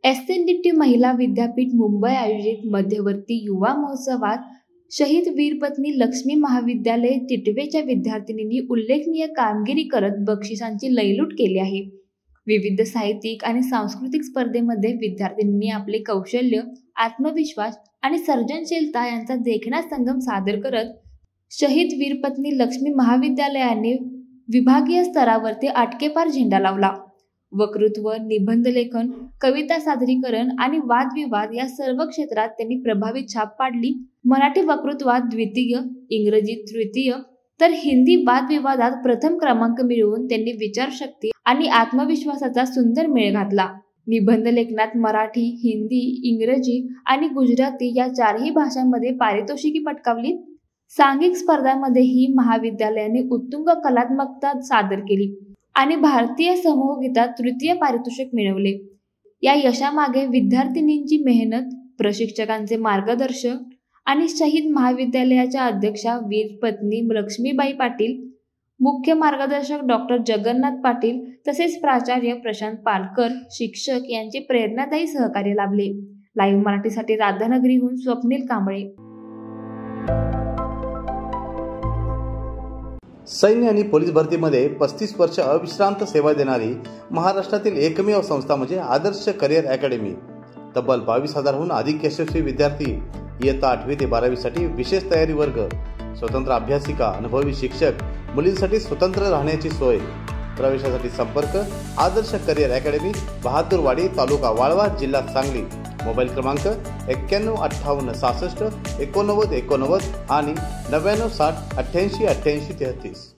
SNDT महिला विद्यापीठ मुंबई आयोजित मध्यवर्ती युवा महोत्सवात शहीद वीरपत्नी लक्ष्मी महाविद्यालय टिटवेच्या विद्यार्थिनींनी उल्लेखनीय कामगिरी करत बक्षिसांची लयलूट केली आहे। विविध साहित्यिक आणि सांस्कृतिक स्पर्धेमध्ये विद्यार्थिनींनी आपले कौशल्य, आत्मविश्वास आणि सर्जनशीलता यांचा देखणा संगम सादर करत शहीद वीरपत्नी लक्ष्मी महाविद्यालयाने विभागीय स्तरावरती आटकेपार झेंडा लावला। वक्तृत्व, निबंधलेखन, कविता सादरीकरण आणि वादविवाद या सर्व क्षेत्रात त्यांनी प्रभावी छाप पाडली। मराठी वक्तृत्वात द्वितीय, इंग्रजीत तृतीय तर हिंदी वादविवादात प्रथम क्रमांक मिळवून त्यांनी विचारशक्ती आणि आत्मविश्वासाचा सुंदर मेळ घातला। निबंध लेखनात मराठी, हिंदी, इंग्रजी आणि गुजराती या चारही भाषांमध्ये पारितोषिके पटकावली। सांघिक स्पर्धांमध्येही महाविद्यालयाने उत्तुंग कलात्मकता सादर केली आणि भारतीय समूहगीतात तृतीय पारितोषिक मिळवले। या यशामागे विद्यार्थिनींची मेहनत, प्रशिक्षकांचे मार्गदर्शन आणि शहीद महाविद्यालयाच्या अध्यक्षा वीरपत्नी लक्ष्मीबाई पाटील, मुख्य मार्गदर्शक डॉक्टर जगन्नाथ पाटील तसेच प्राचार्य प्रशांत पालकर, शिक्षक यांचे प्रेरणादायी सहकार्य लाभले। लाईव्ह मराठीसाठी राधानगरीहून स्वप्नील कांबळे। सैन्य आणि पोलीस भरतीमध्ये 35 वर्ष अविश्रांत सेवा देणारी महाराष्ट्रातील एकमेव संस्था म्हणजे आदर्श करिअर अकॅडमी। तब्बल 22,000हून अधिक यशस्वी विद्यार्थी इयत्ता 8वी ते 12वी साठी विशेष तयारी वर्ग, स्वतंत्र अभ्यासिका, अनुभवी शिक्षक, मुलींसाठी स्वतंत्र राहण्याची सोय। प्रवेशासाठी संपर्क आदर्श करिअर अकॅडमी, बहादूरवाडी, तालुका वाळवा, जिल्हा सांगली। मोबाईल क्रमांक 91 58 66 89 89 आणि 99 60 88 88 33।